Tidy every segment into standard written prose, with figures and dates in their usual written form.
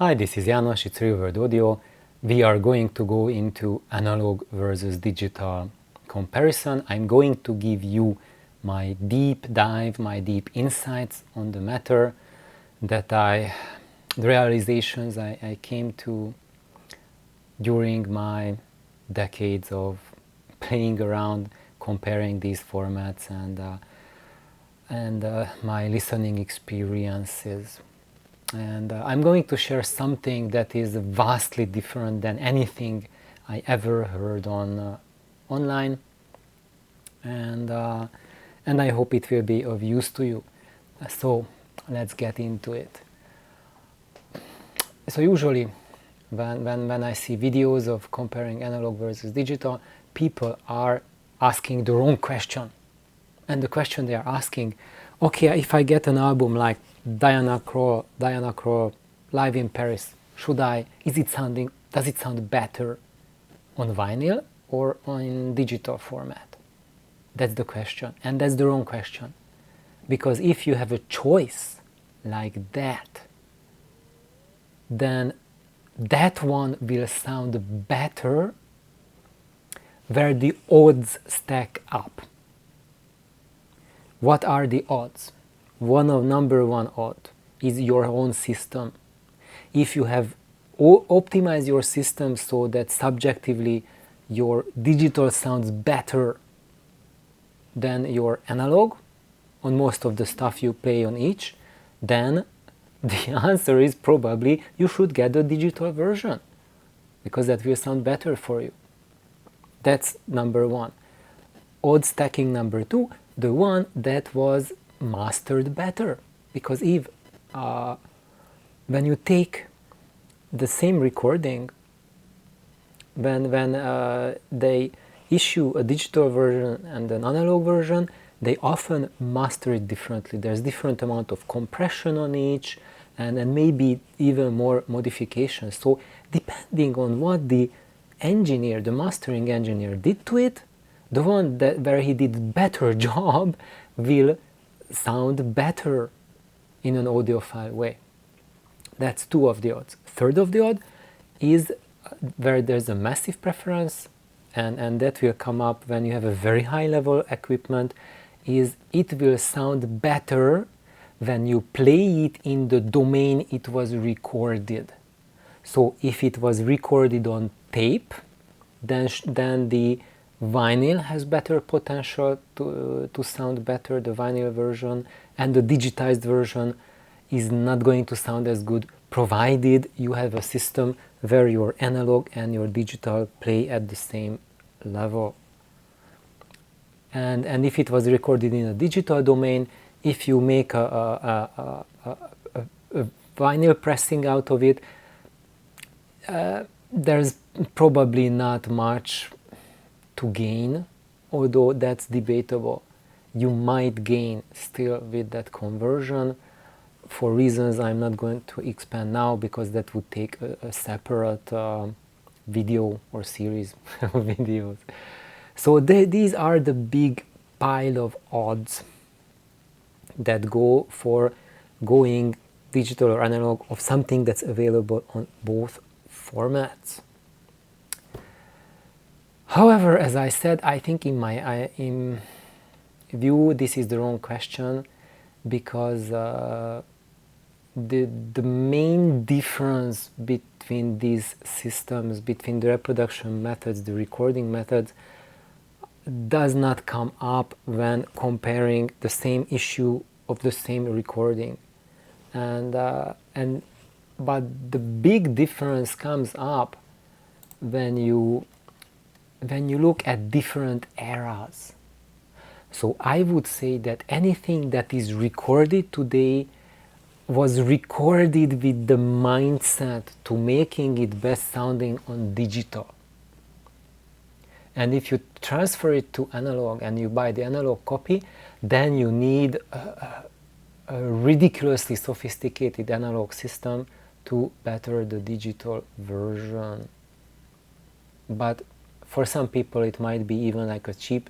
Hi, this is János, it's Real World Audio. We are going to go into analog versus digital comparison. I'm going to give you my deep dive, my deep insights on the matter the realizations I came to during my decades of playing around, comparing these formats and my listening experiences. And I'm going to share something that is vastly different than anything I ever heard on online, and I hope it will be of use to you. So let's get into it. So usually when I see videos of comparing analog versus digital, people are asking the wrong question. And the question they are asking, okay, if I get an album like Diana Krall live in Paris, does it sound better on vinyl or on digital format? That's the question, and that's the wrong question. Because if you have a choice like that, then that one will sound better where the odds stack up. What are the odds? Number one odd is your own system. If you have optimized your system so that subjectively your digital sounds better than your analog on most of the stuff you play on each, then the answer is probably you should get the digital version because that will sound better for you. That's number one. Odd stacking number two, the one that was mastered better, because when you take the same recording, when they issue a digital version and an analog version, they often master it differently. There's different amount of compression on each, and maybe even more modifications. So depending on what the mastering engineer did to it, the one where he did better job will sound better in an audiophile way. That's two of the odds. Third of the odd is where there's a massive preference, and that will come up when you have a very high level equipment, is it will sound better when you play it in the domain it was recorded. So if it was recorded on tape, then the vinyl has better potential to sound better, the vinyl version, and the digitized version is not going to sound as good, provided you have a system where your analog and your digital play at the same level. And if it was recorded in a digital domain, if you make a vinyl pressing out of it, there's probably not much to gain, although that's debatable. You might gain still with that conversion for reasons I'm not going to expand now, because that would take a separate video or series of videos. So these are the big pile of odds that go for going digital or analog of something that's available on both formats. However, as I said, I think in my view this is the wrong question, because the main difference between these systems, between the reproduction methods, the recording methods, does not come up when comparing the same issue of the same recording, but the big difference comes up when you look at different eras. So I would say that anything that is recorded today was recorded with the mindset to making it best sounding on digital. And if you transfer it to analog and you buy the analog copy, then you need a ridiculously sophisticated analog system to better the digital version. But for some people it might be even like a cheap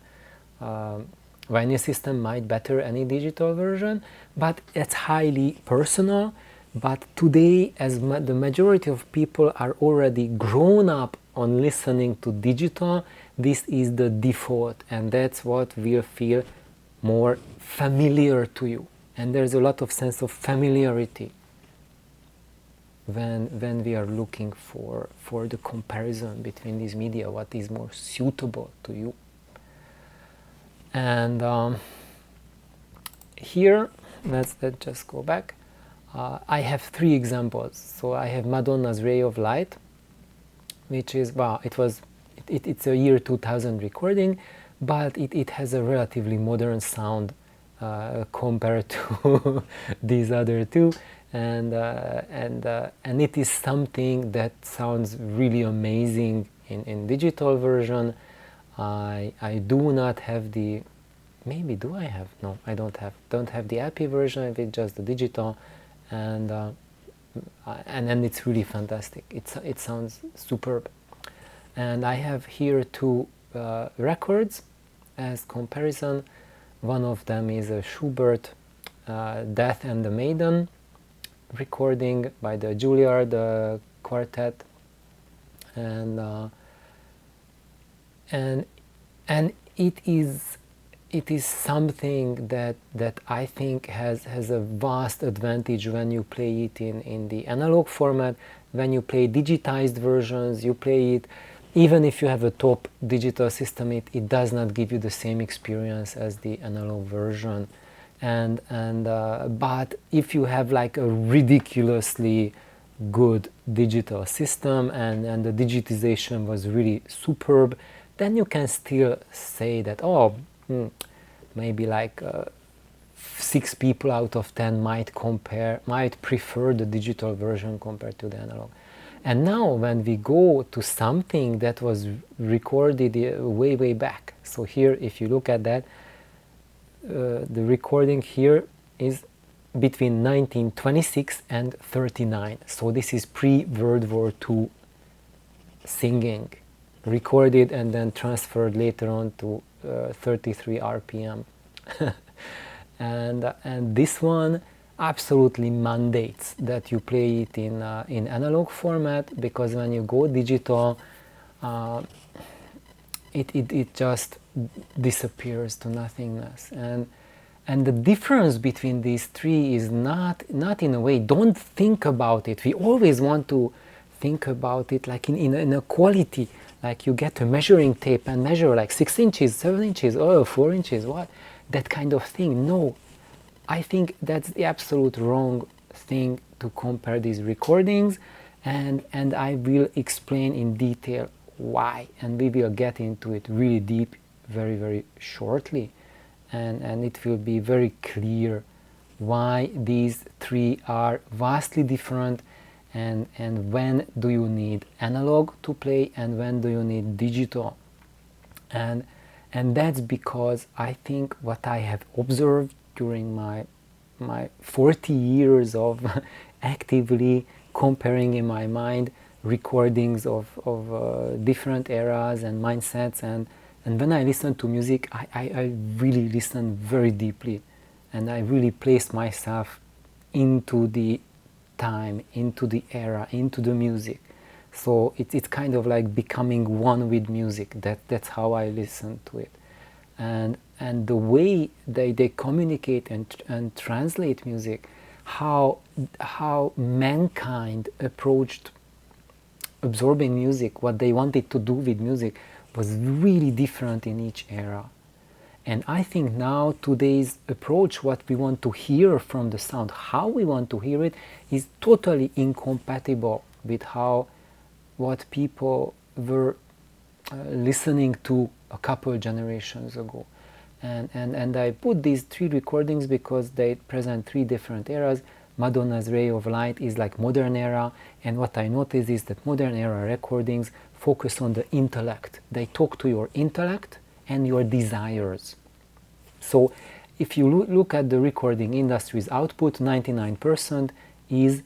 vinyl system might better any digital version, but it's highly personal, But today, as the majority of people are already grown up on listening to digital, this is the default, and that's what will feel more familiar to you. And there's a lot of sense of familiarity when we are looking for the comparison between these media, what is more suitable to you. And here, let's just go back. I have 3 examples. So I have Madonna's Ray of Light, which is, well, it's a year 2000 recording, but it has a relatively modern sound compared to these other 2, and it is something that sounds really amazing in digital version. I do not have the, maybe do I have? No, I don't have the LP version. It's just the digital, and it's really fantastic. It sounds superb. And I have here 2 records as comparison. One of them is a Schubert Death and the Maiden recording by the Juilliard Quartet, and it is something that I think has a vast advantage when you play it in the analog format. When you play digitized versions, you play it, even if you have a top digital system, it does not give you the same experience as the analog version. But if you have like a ridiculously good digital system and the digitization was really superb, then you can still say that, maybe like 6 people out of 10 might prefer the digital version compared to the analog. And now when we go to something that was recorded way back, so here if you look at that, the recording here is between 1926 and 39, so this is pre-World War II singing, recorded and then transferred later on to 33 RPM. and this one absolutely mandates that you play it in analog format, because when you go digital, it just disappears to nothingness. And the difference between these 3 is not in a way, don't think about it. We always want to think about it like in a quality, like you get a measuring tape and measure like 6 inches, 7 inches, 4 inches, what? That kind of thing. No, I think that's the absolute wrong thing to compare these recordings, and I will explain in detail why, and we will get into it really deep very shortly, and it will be very clear why these 3 are vastly different, and when do you need analog to play and when do you need digital. And that's because I think what I have observed during my 40 years of actively comparing in my mind recordings of different eras and mindsets, and when I listen to music, I really listen very deeply, and I really place myself into the time, into the era, into the music. So it's kind of like becoming one with music. That's how I listen to it. And the way they communicate and translate music, how mankind approached absorbing music, what they wanted to do with music, was really different in each era. And I think now today's approach, what we want to hear from the sound, how we want to hear it, is totally incompatible with what people were listening to a couple generations ago. And I put these 3 recordings because they present 3 different eras. Madonna's Ray of Light is like modern era, and what I noticed is that modern era recordings focus on the intellect. They talk to your intellect and your desires. So if you look at the recording industry's output, 99% is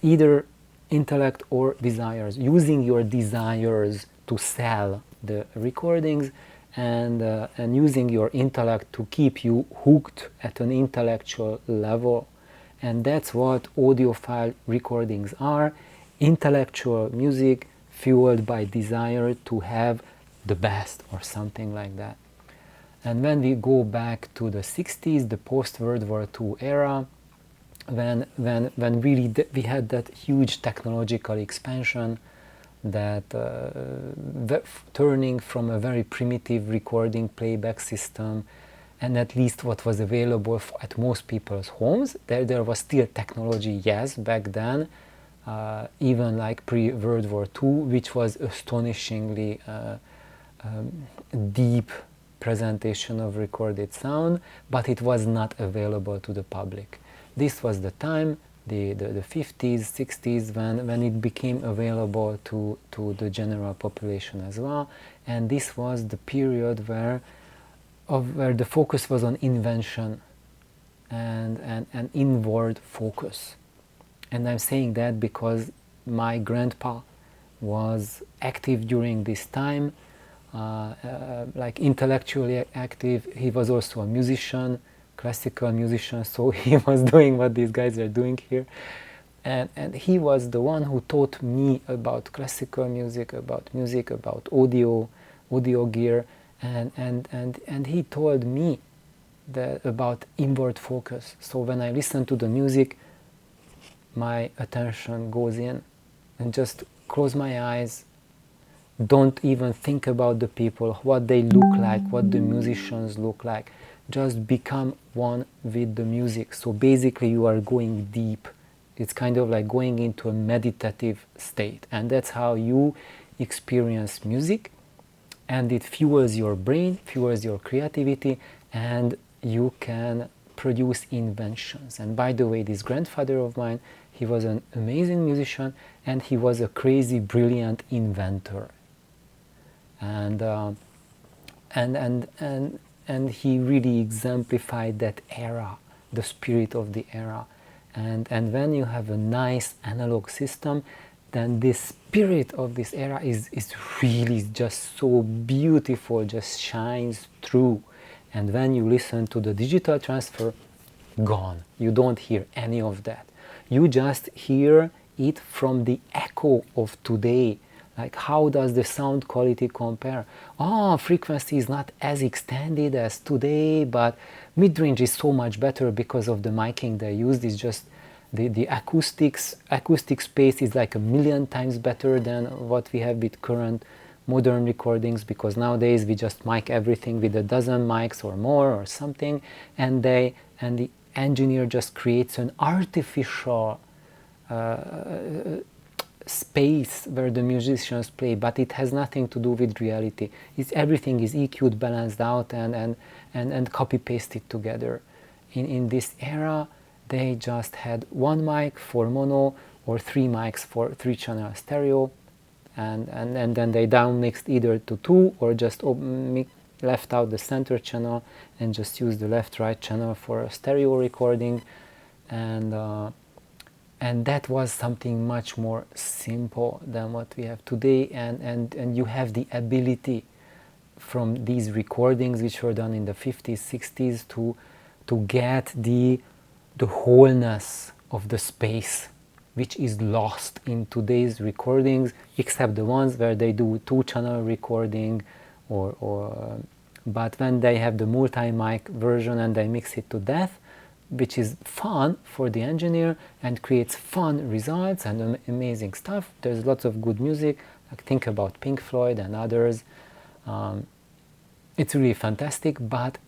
either intellect or desires, using your desires to sell the recordings, and using your intellect to keep you hooked at an intellectual level. And that's what audiophile recordings are: intellectual music fueled by desire to have the best or something like that. And when we go back to the 60s, the post-World War II era, when really we had that huge technological expansion, that turning from a very primitive recording playback system, and at least what was available at most people's homes, there was still technology, yes, back then, even like pre-World War II, which was astonishingly deep presentation of recorded sound, but it was not available to the public. This was the time, the 50s, 60s, when it became available to the general population as well. And this was the period where the focus was on invention and inward focus. And I'm saying that because my grandpa was active during this time, like intellectually active. He was also a musician, classical musician, so he was doing what these guys are doing here. And he was the one who taught me about classical music, about audio gear, and he told me about inward focus. So when I listen to the music, my attention goes in, and just close my eyes, don't even think about the people, what they look like, what the musicians look like. Just become one with the music. So basically you are going deep. It's kind of like going into a meditative state, and that's how you experience music, and it fuels your brain, fuels your creativity, and you can produce inventions. And by the way, this grandfather of mine, he was an amazing musician, and he was a crazy brilliant inventor. And he really exemplified that era, the spirit of the era. And when you have a nice analog system, then this spirit of this era is really just so beautiful, just shines through. And when you listen to the digital transfer, gone. You don't hear any of that. You just hear it from the echo of today. Like, how does the sound quality compare? Oh, frequency is not as extended as today, but mid-range is so much better because of the miking they used. It's just the acoustic space is like 1,000,000 times better than what we have with current modern recordings, because nowadays we just mic everything with a dozen mics or more or something, and the engineer just creates an artificial space where the musicians play, but it has nothing to do with reality. Everything is EQ'd, balanced out, and copy pasted together. In this era, they just had one mic for mono or 3 mics for 3-channel stereo, and then they down mixed either to 2 or just left out the center channel and just used the left-right channel for a stereo recording, and that was something much more simple than what we have today. And you have the ability from these recordings, which were done in the 50s, 60s, to get the wholeness of the space, which is lost in today's recordings, except the ones where they do 2-channel recording, but when they have the multi-mic version and they mix it to death, which is fun for the engineer and creates fun results and amazing stuff. There's lots of good music, like think about Pink Floyd and others. It's really fantastic, but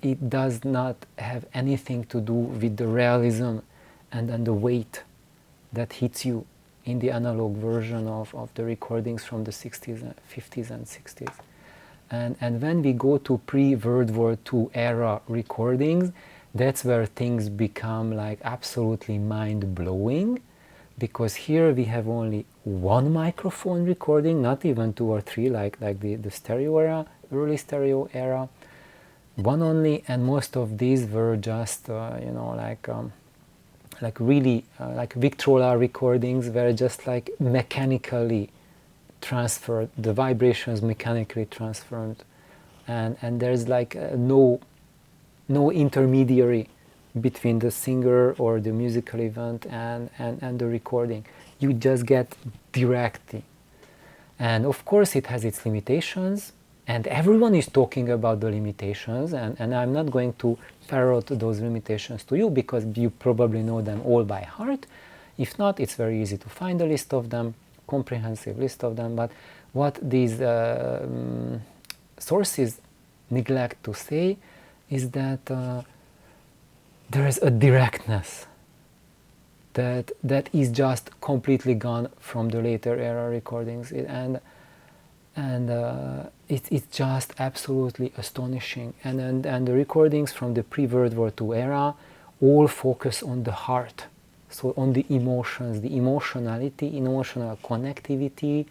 it does not have anything to do with the realism and the weight that hits you in the analog version of the recordings from the 60s, 50s and 60s. And when we go to pre-World War II era recordings, that's where things become like absolutely mind-blowing, because here we have only one microphone recording, not even 2 or 3 like the stereo era, early stereo era, one only, and most of these were just like really like Victrola recordings were just like mechanically transferred, the vibrations mechanically transferred, and there's like no intermediary between the singer or the musical event and the recording. You just get directly. And of course it has its limitations, and everyone is talking about the limitations, and I'm not going to ferret those limitations to you because you probably know them all by heart. If not, it's very easy to find a list of them, comprehensive list of them. But what these sources neglect to say is that there is a directness that is just completely gone from the later era recordings, and it's just absolutely astonishing. And the recordings from the pre-World War II era all focus on the heart, so on the emotions, the emotionality, emotional connectivity,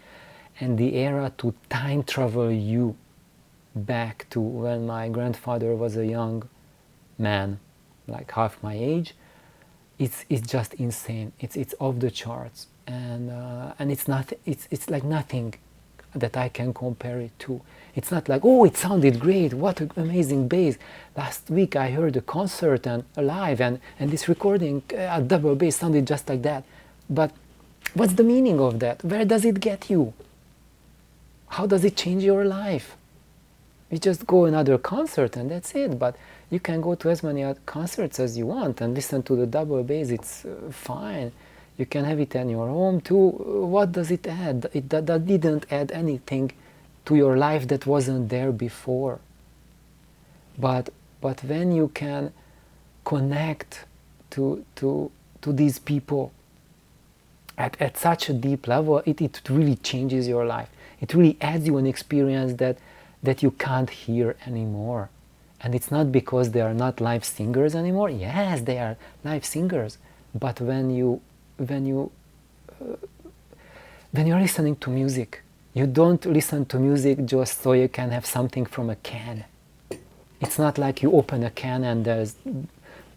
and the era to time travel you back to when my grandfather was a young man, like half my age. It's just insane. It's off the charts, and it's not. It's like nothing that I can compare it to. It's not like, oh, it sounded great. What an amazing bass! Last week I heard a concert and live, and this recording, double bass sounded just like that. But what's the meaning of that? Where does it get you? How does it change your life? You just go another concert and that's it. But you can go to as many concerts as you want and listen to the double bass. It's fine. You can have it in your home too. What does it add? That didn't add anything to your life that wasn't there before. But when you can connect to these people at such a deep level, it really changes your life. It really adds you an experience that you can't hear anymore. And it's not because they are not live singers anymore. Yes, they are live singers. But when you're listening to music, you don't listen to music just so you can have something from a can. It's not like you open a can and there's,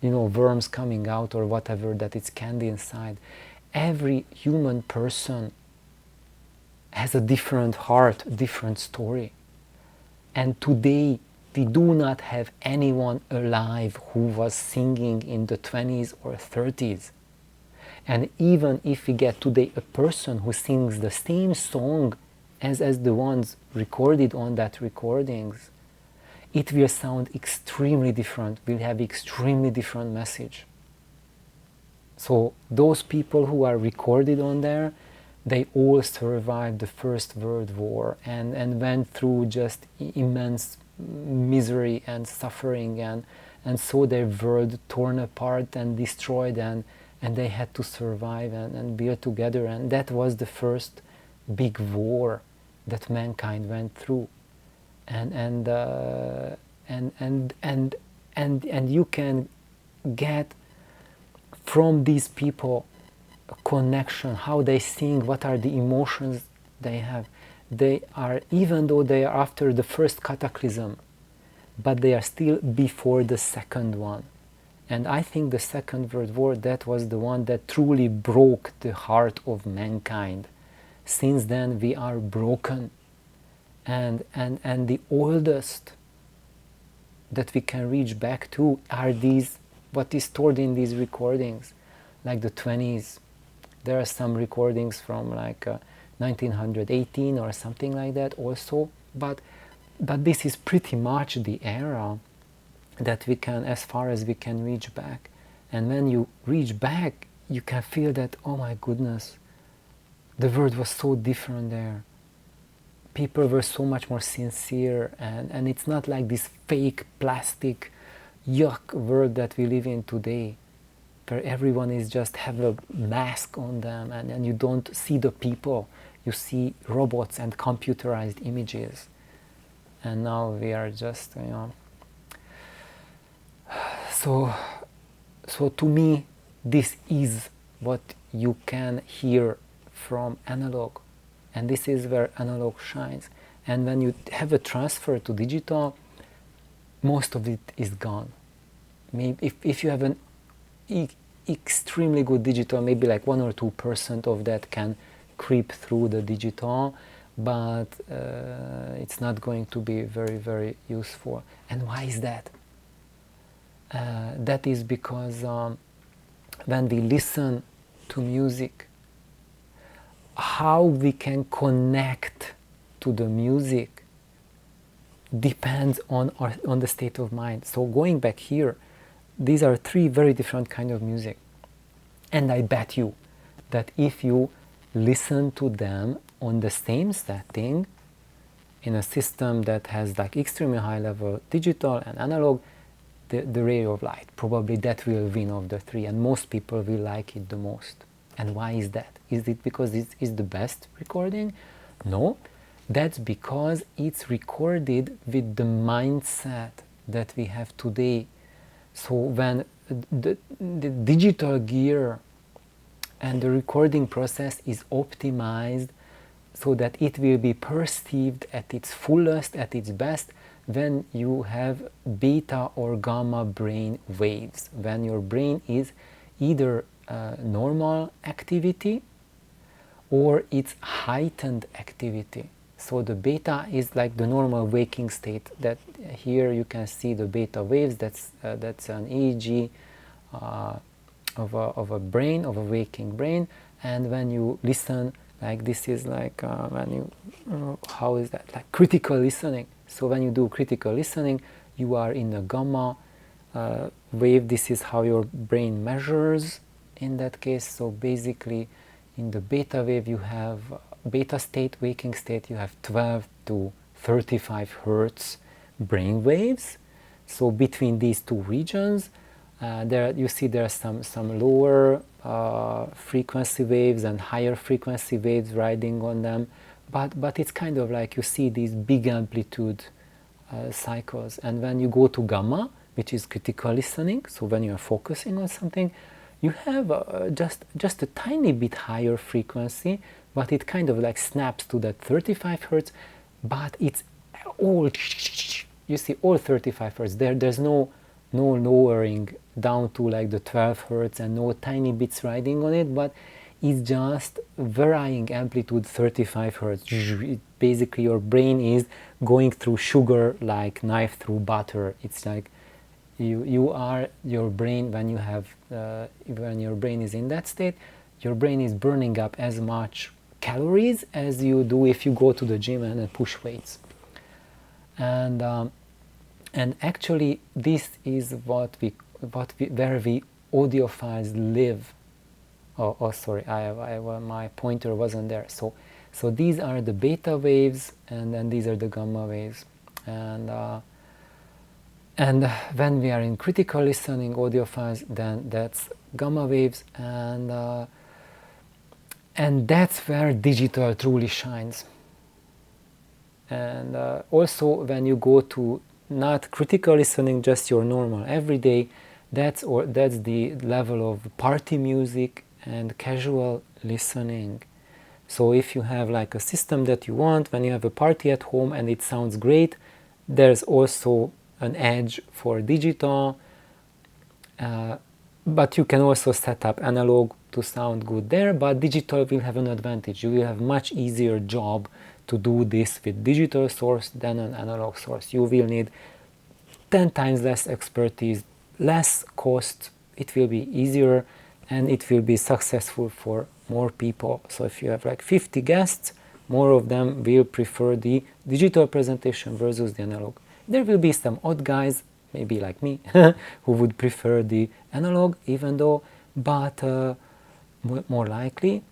worms coming out or whatever, that it's candy inside. Every human person has a different heart, different story. And today, we do not have anyone alive who was singing in the 20s or 30s. And even if we get today a person who sings the same song as the ones recorded on that recordings, it will sound extremely different, will have extremely different message. So those people who are recorded on there, they all survived the First World War and went through just immense misery and suffering, and saw their world torn apart and destroyed, and they had to survive and build together. And that was the first big war that mankind went through. And you can get from these people a connection, how they sing, what are the emotions they have. They are, even though they are after the first cataclysm, but they are still before the second one. And I think the Second World War, that was the one that truly broke the heart of mankind. Since then we are broken, and the oldest that we can reach back to are these, what is stored in these recordings, like the 20s. There are some recordings from like 1918 or something like that also, but this is pretty much the era that we can, as far as we can reach back. And when you reach back, you can feel that, oh my goodness, the world was so different there. People were so much more sincere, and it's not like this fake plastic yuck world that we live in today, where everyone is just have a mask on them, and you don't see the people. You see robots and computerized images. And now we are just, So to me, this is what you can hear from analog. And this is where analog shines. And when you have a transfer to digital, most of it is gone. Maybe if you have an extremely good digital, maybe like 1 or 2% of that can creep through the digital, but it's not going to be very, very useful. And why is that? That is because when we listen to music, how we can connect to the music depends on the state of mind. So going back here, these are three very different kinds of music. And I bet you that if you listen to them on the same setting, in a system that has like extremely high level digital and analog, the ray of light, probably that will win of the three, and most people will like it the most. And why is that? Is it because it is the best recording? No, that's because it's recorded with the mindset that we have today. So when the digital gear and the recording process is optimized so that it will be perceived at its fullest, at its best, when you have beta or gamma brain waves, when your brain is either normal activity or it's heightened activity. So the beta is like the normal waking state. That here you can see the beta waves. That's an EEG of a brain, of a waking brain. And when you listen, like this is like when you how is that, like critical listening. So when you do critical listening, you are in a gamma wave. This is how your brain measures in that case. So basically in the beta wave you have beta state, waking state, you have 12 to 35 hertz brain waves. So between these two regions, there you see there are some lower frequency waves and higher frequency waves riding on them, but it's kind of like you see these big amplitude cycles. And when you go to gamma, which is critical listening, so when you are focusing on something, you have just a tiny bit higher frequency, but it kind of like snaps to that 35 hertz, but it's all, you see, all 35 hertz. There's no lowering down to like the 12 hertz and no tiny bits riding on it, but it's just varying amplitude 35 hertz. Basically your brain is going through sugar like knife through butter. It's like you are your brain when you have when your brain is in that state, your brain is burning up as much calories as you do if you go to the gym and push weights. And actually this is where we audiophiles live. Oh sorry, my pointer wasn't there. So these are the beta waves, and then these are the gamma waves. And when we are in critical listening audiophiles, then that's gamma waves, and that's where digital truly shines. And also when you go to not critical listening, just your normal everyday, that's the level of party music and casual listening. So if you have like a system that you want, when you have a party at home and it sounds great, there's also an edge for digital, but you can also set up analog to sound good there, but digital will have an advantage. You will have much easier job to do this with digital source than an analog source. You will need 10 times less expertise, less cost, it will be easier, and it will be successful for more people. So if you have like 50 guests, more of them will prefer the digital presentation versus the analog. There will be some odd guys, maybe like me, who would prefer the analog, even though, but more likely,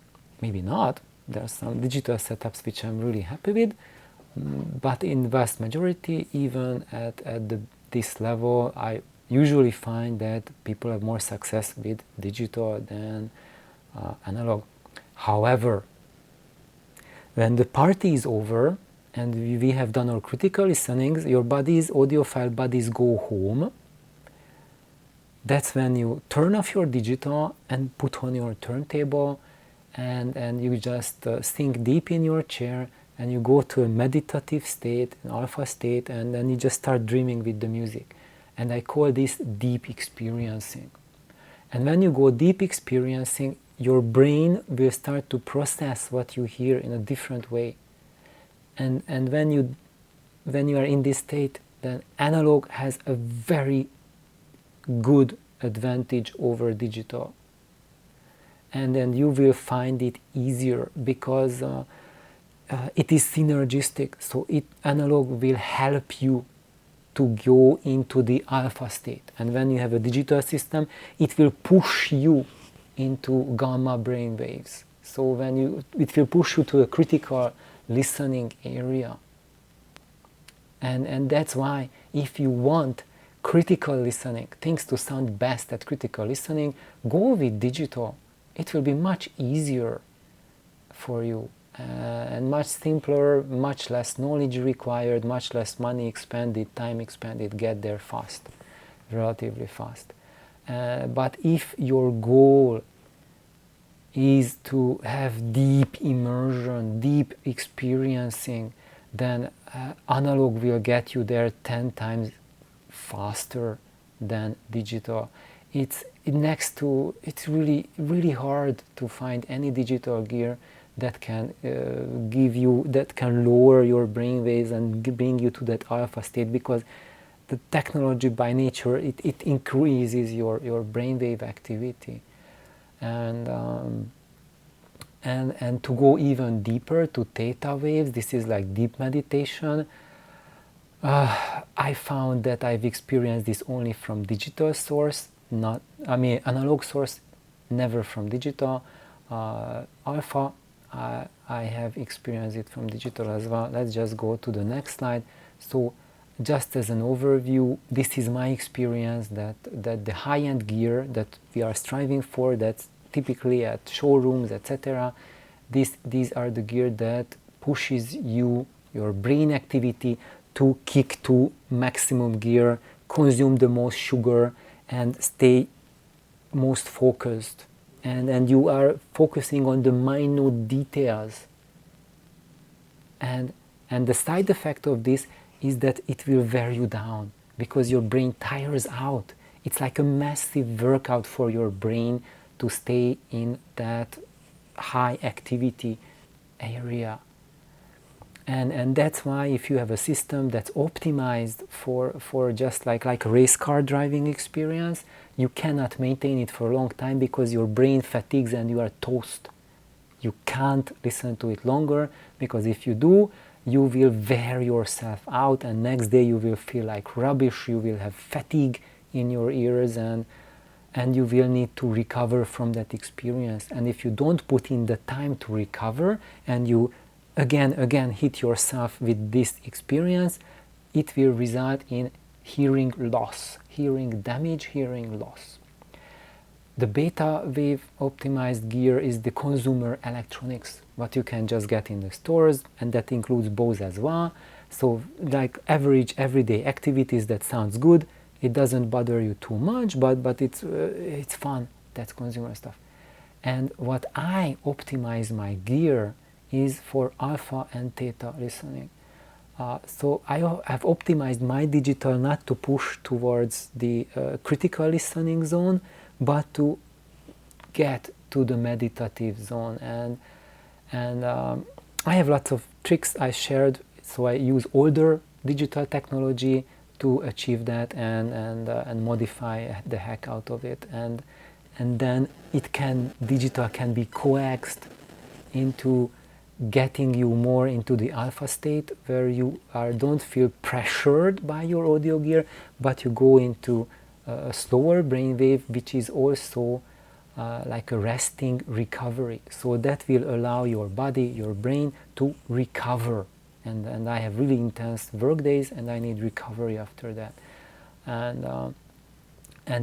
maybe not. There are some digital setups which I'm really happy with, but in vast majority, even at this level, I usually find that people have more success with digital than analog. However, when the party is over and we have done our critical listenings, your audiophile buddies go home. That's when you turn off your digital and put on your turntable, and you just sink deep in your chair, and you go to a meditative state, an alpha state, and then you just start dreaming with the music. And I call this deep experiencing. And when you go deep experiencing, your brain will start to process what you hear in a different way. And when you are in this state, then analog has a very good advantage over digital. And then you will find it easier because it is synergistic. So analog will help you to go into the alpha state. And when you have a digital system, it will push you into gamma brain waves. So it will push you to a critical listening area. And that's why if you want critical listening, things to sound best at critical listening, go with digital. It will be much easier for you and much simpler, much less knowledge required, much less money expended, time expended, get there fast, relatively fast. But if your goal is to have deep immersion, deep experiencing, then analog will get you there 10 times faster than digital. It's really hard to find any digital gear that can that can lower your brain waves and bring you to that alpha state, because the technology by nature it increases your brainwave activity. And to go even deeper to theta waves, this is like deep meditation. I found that I've experienced this only from digital source, analog source, never from digital. Alpha, I have experienced it from digital as well. Let's just go to the next slide. So just as an overview, this is my experience that the high-end gear that we are striving for, that's typically at showrooms, etc., these are the gear that pushes your brain activity to kick to maximum gear, consume the most sugar, and stay most focused. And you are focusing on the minute details. And the side effect of this is that it will wear you down because your brain tires out. It's like a massive workout for your brain to stay in that high activity area. And that's why if you have a system that's optimized for just like a race car driving experience, you cannot maintain it for a long time because your brain fatigues and you are toast. You can't listen to it longer, because if you do, you will wear yourself out, and next day you will feel like rubbish, you will have fatigue in your ears, and you will need to recover from that experience. And if you don't put in the time to recover, and you again hit yourself with this experience, it will result in hearing loss, hearing damage, hearing loss. The beta wave optimized gear is the consumer electronics, what you can just get in the stores, and that includes Bose as well. So like average everyday activities, that sounds good, it doesn't bother you too much, but it's fun. That's consumer stuff. And what I optimize my gear is for alpha and theta listening. So I have optimized my digital not to push towards the critical listening zone, but to get to the meditative zone. And I have lots of tricks I shared. So I use older digital technology to achieve that and modify the heck out of it. And then digital can be coaxed into getting you more into the alpha state, where you don't feel pressured by your audio gear, but you go into a slower brainwave, which is also like a resting recovery. So that will allow your body, your brain to recover. And I have really intense work days, and I need recovery after that. And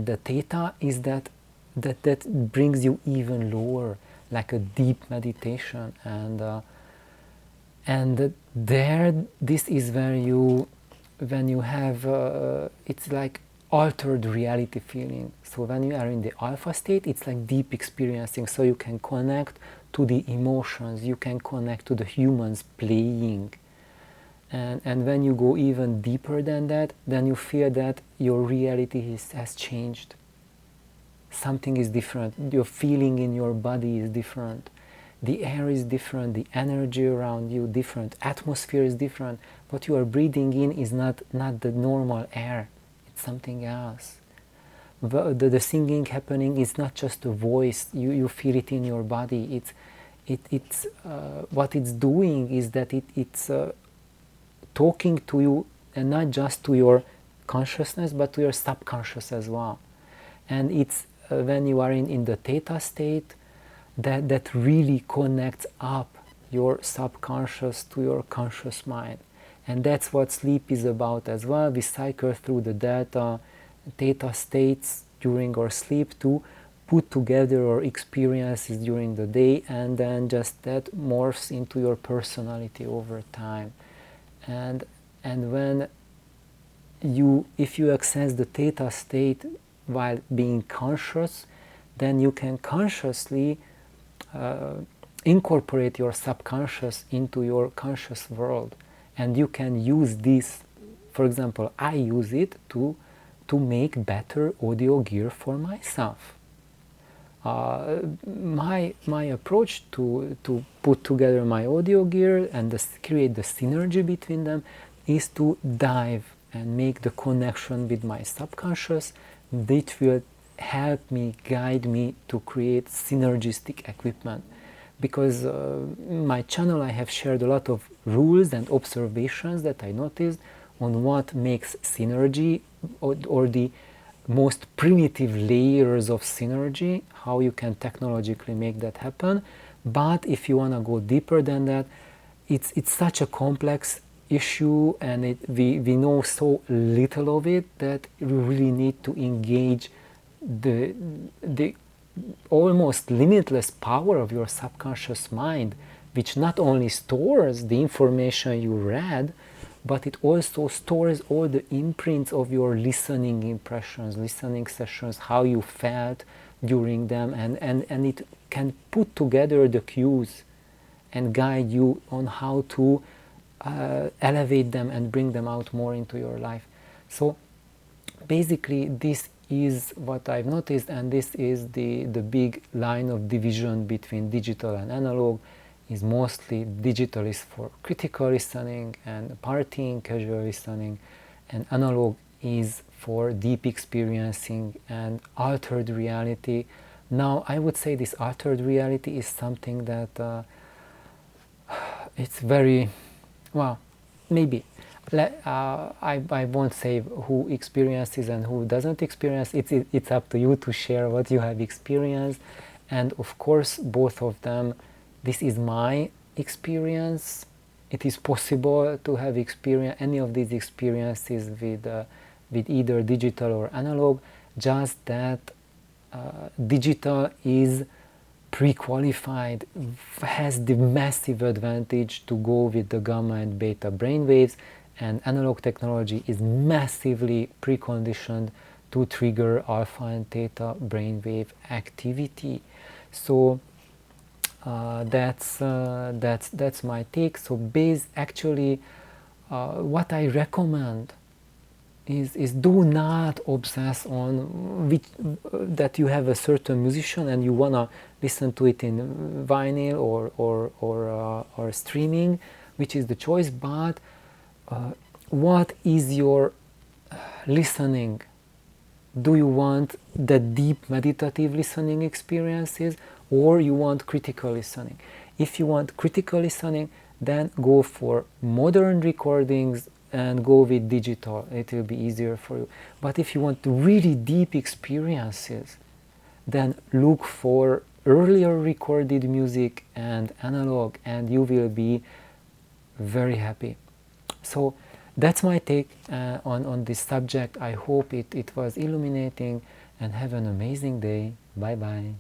the theta is that brings you even lower, like a deep meditation. And this is where when you have it's like altered reality feeling. So when you are in the alpha state, it's like deep experiencing, so you can connect to the emotions, you can connect to the humans playing. And when you go even deeper than that, then you feel that your reality has changed. Something is different, your feeling in your body is different, the air is different, the energy around you different, atmosphere is different. What you are breathing in is not the normal air, it's something else. the singing happening is not just a voice, you feel it in your body. It's what it's doing is that it's talking to you, and not just to your consciousness but to your subconscious as well. And it's when you are in the theta state that really connects up your subconscious to your conscious mind. And that's what sleep is about as well. We cycle through the theta states during our sleep to put together our experiences during the day, and then just that morphs into your personality over time. And when if you access the theta state while being conscious, then you can consciously incorporate your subconscious into your conscious world. And you can use this, for example, I use it to make better audio gear for myself. My approach to put together my audio gear and create the synergy between them is to dive and make the connection with my subconscious, which will help me, guide me to create synergistic equipment. Because in my channel I have shared a lot of rules and observations that I noticed on what makes synergy, or the most primitive layers of synergy, how you can technologically make that happen. But if you want to go deeper than that, it's such a complex issue, and we know so little of it that we really need to engage the almost limitless power of your subconscious mind, which not only stores the information you read, but it also stores all the imprints of your listening impressions, listening sessions, how you felt during them, and it can put together the cues and guide you on how to elevate them and bring them out more into your life. So basically this is what I've noticed, and this is the big line of division between digital and analog. Is mostly digital is for critical listening and partying, casual listening, and analog is for deep experiencing and altered reality. Now I would say this altered reality is something that it's very, well, maybe I won't say who experiences and who doesn't experience. It's up to you to share what you have experienced, and of course both of them. This is my experience. It is possible to have experienced any of these experiences with either digital or analog, just that digital is pre-qualified, has the massive advantage to go with the gamma and beta brainwaves, and analog technology is massively preconditioned to trigger alpha and theta brainwave activity. So that's my take. So what I recommend is do not obsess on that you have a certain musician and you wanna listen to it in vinyl or streaming, which is the choice. But what is your listening? Do you want the deep meditative listening experiences, or you want critical listening? If you want critical listening, then go for modern recordings and go with digital. It will be easier for you. But if you want really deep experiences, then look for earlier recorded music and analog, and you will be very happy. So that's my take on this subject. I hope it was illuminating, and have an amazing day. Bye bye.